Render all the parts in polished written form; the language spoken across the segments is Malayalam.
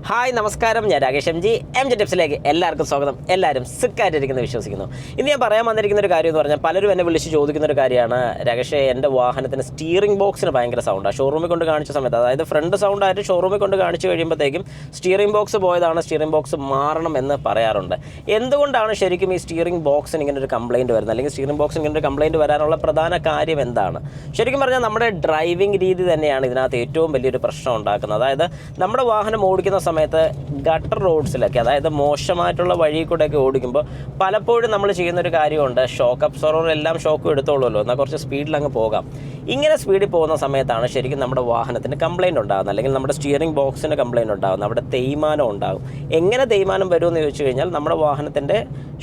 ഹായ് നമസ്കാരം, ഞാൻ രാകേഷ് എം ജെ ടിപ്സിലേക്ക് എല്ലാവർക്കും സ്വാഗതം. എല്ലാവരും സിക്കായിട്ടിരിക്കുന്നത് വിശ്വസിക്കുന്നു. ഇന്ന് ഞാൻ പറയാൻ വന്നിരിക്കുന്ന ഒരു കാര്യം എന്ന് പറഞ്ഞാൽ പലരും എന്നെ വിളിച്ച് ചോദിക്കുന്ന ഒരു കാര്യമാണ്, രാകേഷേ എൻ്റെ വാഹനത്തിന് സ്റ്റിയറിംഗ് ബോക്സിന് ഭയങ്കര സൗണ്ടാണ്. ഷോറൂമിൽ കൊണ്ട് കാണിച്ച സമയത്ത്, അതായത് ഫ്രണ്ട് സൗണ്ടായിട്ട് ഷോറൂമിൽ കൊണ്ട് കാണിച്ച് കഴിയുമ്പോഴത്തേക്കും സ്റ്റിയറിംഗ് ബോക്സ് പോയതാണ്, സ്റ്റിയറിംഗ് ബോക്സ് മാറണം എന്ന് പറയാറുണ്ട്. എന്തുകൊണ്ടാണ് ശരിക്കും ഈ സ്റ്റിയറിംഗ് ബോക്സിന് ഇങ്ങനെ ഒരു കംപ്ലയിൻറ്റ് വരുന്നത്, അല്ലെങ്കിൽ സ്റ്റിയറിംഗ് ബോക്സിന് ഇങ്ങനെ ഒരു കംപ്ലയിൻറ്റ് വരാനുള്ള പ്രധാന കാര്യം എന്താണ്? ശരിക്കും പറഞ്ഞാൽ നമ്മുടെ ഡ്രൈവിംഗ് രീതി തന്നെയാണ് ഇതിനകത്ത് ഏറ്റവും വലിയൊരു പ്രശ്നം ഉണ്ടാക്കുന്നത്. അതായത് നമ്മുടെ വാഹനം ഓടിക്കുന്ന സമയത്ത് ഗട്ടർ റോഡ്സിലൊക്കെ, അതായത് മോശമായിട്ടുള്ള വഴി കൂടെയൊക്കെ ഓടിക്കുമ്പോൾ പലപ്പോഴും നമ്മൾ ചെയ്യുന്നൊരു കാര്യമുണ്ട്, ഷോക്ക് അബ്സോർവർ എല്ലാം ഷോക്കും എടുത്തോളുമല്ലോ, എന്നാൽ കുറച്ച് സ്പീഡിൽ അങ്ങ് പോകാം. ഇങ്ങനെ സ്പീഡിൽ പോകുന്ന സമയത്താണ് ശരിക്കും നമ്മുടെ വാഹനത്തിന് കംപ്ലയിൻ്റ് ഉണ്ടാകുന്നത്, അല്ലെങ്കിൽ നമ്മുടെ സ്റ്റിയറിംഗ് ബോക്സിന് കംപ്ലയിൻ്റ് ഉണ്ടാകുന്നത്, അവിടെ തേയ്മാനം ഉണ്ടാകും. എങ്ങനെ തേയ്മാനം വരുമെന്ന് ചോദിച്ചു കഴിഞ്ഞാൽ, നമ്മുടെ വാഹനത്തിൻ്റെ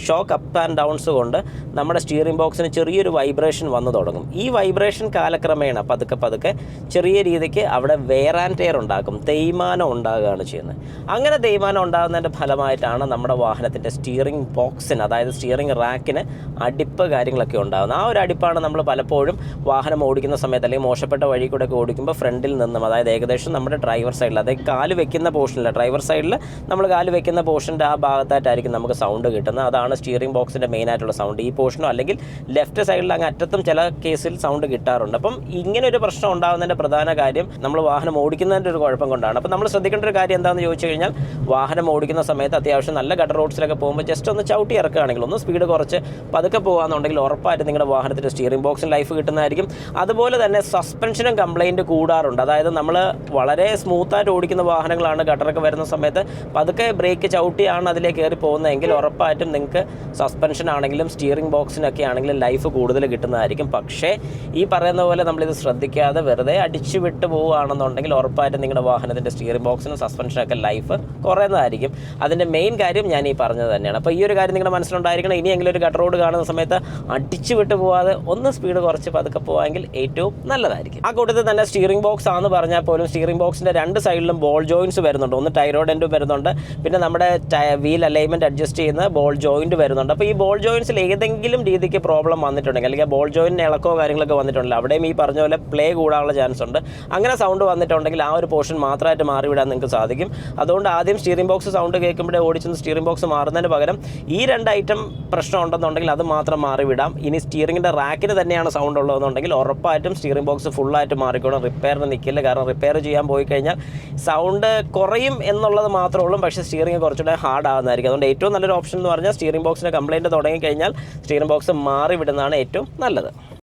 ഷോക്ക് അപ്പ് ആൻഡ് ഡൗൺസ് കൊണ്ട് നമ്മുടെ സ്റ്റിയറിംഗ് ബോക്സിന് ചെറിയൊരു വൈബ്രേഷൻ വന്നു തുടങ്ങും. ഈ വൈബ്രേഷൻ കാലക്രമേണ പതുക്കെ ചെറിയ രീതിക്ക് അവിടെ വെയർ ആൻഡ് ടയർ ഉണ്ടാക്കും, തേയ്മാനം ഉണ്ടാകുകയാണ് ചെയ്യുന്നത്. അങ്ങനെ തേയ്മാനം ഉണ്ടാകുന്നതിൻ്റെ ഫലമായിട്ടാണ് നമ്മുടെ വാഹനത്തിൻ്റെ സ്റ്റിയറിംഗ് ബോക്സിന്, അതായത് സ്റ്റിയറിംഗ് റാക്കിന് അടിപ്പ് കാര്യങ്ങളൊക്കെ ഉണ്ടാകുന്നത്. ആ ഒരു അടിപ്പാണ് നമ്മൾ പലപ്പോഴും വാഹനം ഓടിക്കുന്ന സമയത്ത്, അല്ലെങ്കിൽ മോശപ്പെട്ട വഴി കൂടെ ഒക്കെ ഓടിക്കുമ്പോൾ ഫ്രണ്ടിൽ നിന്നും, അതായത് ഏകദേശം നമ്മുടെ ഡ്രൈവർ സൈഡിൽ, അതായത് കാല് വെക്കുന്ന പോർഷനില്ല, ഡ്രൈവർ സൈഡിൽ നമ്മൾ കാല് വെക്കുന്ന പോർഷൻ്റെ ആ ഭാഗത്തായിട്ടായിരിക്കും നമുക്ക് സൗണ്ട് കിട്ടുന്നത്. അതാണ് സ്റ്റിയറിംഗ് ബോക്സിൻ്റെ മെയിനായിട്ടുള്ള സൗണ്ട്. ഈ പോർഷനോ അല്ലെങ്കിൽ ലെഫ്റ്റ് സൈഡിൽ അങ്ങ് അറ്റത്തും ചില കേസിൽ സൗണ്ട് കിട്ടാറുണ്ട്. അപ്പം ഇങ്ങനെ ഒരു പ്രശ്നം ഉണ്ടാകുന്നതിൻ്റെ പ്രധാന കാര്യം നമ്മൾ വാഹനം ഓടിക്കുന്നതിൻ്റെ ഒരു കുഴപ്പം കൊണ്ടാണ്. അപ്പം നമ്മൾ ശ്രദ്ധിക്കേണ്ട ഒരു കാര്യം എന്താണെന്ന് ചോദിച്ചു കഴിഞ്ഞാൽ, വാഹനം ഓടിക്കുന്ന സമയത്ത് അത്യാവശ്യം നല്ല ഗട്ടർ റോഡ്സിലൊക്കെ പോകുമ്പോൾ ജസ്റ്റ് ഒന്ന് ചവിട്ടി ഇറക്കുകയാണെങ്കിൽ, ഒന്ന് സ്പീഡ് കുറച്ച് പതുക്കെ പോകുകയാണെന്നുണ്ടെങ്കിൽ ഉറപ്പായിട്ട് നിങ്ങളുടെ വാഹനത്തിൻ്റെ സ്റ്റിയറിംഗ് ബോക്സിന് ലൈഫ് കിട്ടുന്നതായിരിക്കും. അതുപോലെ തന്നെ സസ്പെൻഷനും കംപ്ലയിൻറ്റ് കൂടാറുണ്ട്. അതായത് നമ്മൾ വളരെ സ്മൂത്തായിട്ട് ഓടിക്കുന്ന വാഹനങ്ങളാണ്, ഗട്ടറൊക്കെ വരുന്ന സമയത്ത് പതുക്കെ ബ്രേക്ക് ചവിട്ടിയാണ് അതിലേക്ക് കയറി പോകുന്നതെങ്കിൽ ഉറപ്പായിട്ടും നിങ്ങൾക്ക് സസ്പെൻഷൻ ആണെങ്കിലും സ്റ്റിയറിംഗ് ബോക്സിനൊക്കെ ആണെങ്കിലും ലൈഫ് കൂടുതൽ കിട്ടുന്നതായിരിക്കും. പക്ഷേ ഈ പറയുന്ന പോലെ നമ്മളിത് ശ്രദ്ധിക്കാതെ വെറുതെ അടിച്ചു വിട്ട് പോവുകയാണെന്നുണ്ടെങ്കിൽ ഉറപ്പായിട്ടും നിങ്ങളുടെ വാഹനത്തിൻ്റെ സ്റ്റിയറിംഗ് ബോക്സിനും സസ്പെൻഷനൊക്കെ ലൈഫ് കുറയുന്നതായിരിക്കും. അതിൻ്റെ മെയിൻ കാര്യം ഞാൻ ഈ പറഞ്ഞത് തന്നെയാണ്. അപ്പോൾ ഈ ഒരു കാര്യം നിങ്ങളുടെ മനസ്സിലുണ്ടായിരിക്കണം. ഇനിയെങ്കിലും ഒരു ഗട്ടർ റോഡ് കാണുന്ന സമയത്ത് അടിച്ചു വിട്ട് പോവാതെ ഒന്ന് സ്പീഡ് കുറച്ച് പതുക്കെ പോകാമെങ്കിൽ ഏറ്റവും നല്ലതായിരിക്കും. ആ കൂട്ടത്തിൽ തന്നെ സ്റ്റിയറിംഗ് ബോക്സ് ആണെന്ന് പറഞ്ഞാൽ പോലും സ്റ്റിയറിംഗ് ബോക്സിൻ്റെ രണ്ട് സൈഡിലും ബോൾ ജോയിൻറ്റ്സ് വരുന്നുണ്ട്. ഒന്ന് ടൈറോയ്ഡ് എൻഡും വരുന്നുണ്ട്, പിന്നെ നമ്മുടെ വീൽ അലൈൻമെൻറ്റ് അഡ്ജസ്റ്റ് ചെയ്യുന്ന ബോൾ ജോയിൻറ്റ് വരുന്നുണ്ട്. അപ്പോൾ ഈ ബോൾ ജോയിൻറ്റ്സിൽ ഏതെങ്കിലും രീതിക്ക് പ്രോബ്ലം വന്നിട്ടുണ്ടെങ്കിൽ, അല്ലെങ്കിൽ ബോൾ ജോയിൻറ്റിന് ഇളക്കോ കാര്യങ്ങളൊക്കെ വന്നിട്ടുണ്ടെങ്കിൽ അവിടെയും ഈ പറഞ്ഞ പോലെ പ്ലേ കൂടാനുള്ള ചാൻസ് ഉണ്ട്. അങ്ങനെ സൗണ്ട് വന്നിട്ടുണ്ടെങ്കിൽ ആ ഒരു പോർഷൻ മാത്രമായിട്ട് മാറിവിടാൻ നിങ്ങൾക്ക് സാധിക്കും. അതുകൊണ്ട് ആദ്യം സ്റ്റിയറിംഗ് ബോക്സ് സൗണ്ട് കേൾക്കുമ്പോഴേ ഓടിച്ചെന്ന് സ്റ്റിയറിംഗ് ബോക്സ് മാറുന്നതിന് പകരം ഈ രണ്ട് ഐറ്റം പ്രശ്നം ഉണ്ടെന്നുണ്ടെങ്കിൽ അത് മാത്രം മാറിവിടാം. ഇനി സ്റ്റിയറിംഗിൻ്റെ റാക്കിന് തന്നെയാണ് സൗണ്ട് ഉള്ളതെന്നുണ്ടെങ്കിൽ ഉറപ്പായിട്ടും സ്റ്റിയറിംഗ് ബോക്സ് ഫുള്ളായിട്ട് മാറിക്കോണം, റിപ്പയറിന് നിൽക്കില്ല. കാരണം റിപ്പയർ ചെയ്യാൻ പോയി കഴിഞ്ഞാൽ സൗണ്ട് കുറയും എന്നുള്ളത് മാത്രമേ ഉള്ളൂ, പക്ഷേ സ്റ്റിയറിംഗ് കുറച്ചുകൂടെ ഹാർഡ് ആകുന്നതായിരിക്കും. അതുകൊണ്ട് ഏറ്റവും നല്ലൊരു ഓപ്ഷൻ എന്ന് പറഞ്ഞാൽ സ്റ്റിയറിംഗ് ബോക്സിന് കംപ്ലയിൻറ്റ് തുടങ്ങിക്കഴിഞ്ഞാൽ സ്റ്റിയറിംഗ് ബോക്സ് മാറി വിടുന്നതാണ് ഏറ്റവും നല്ലത്.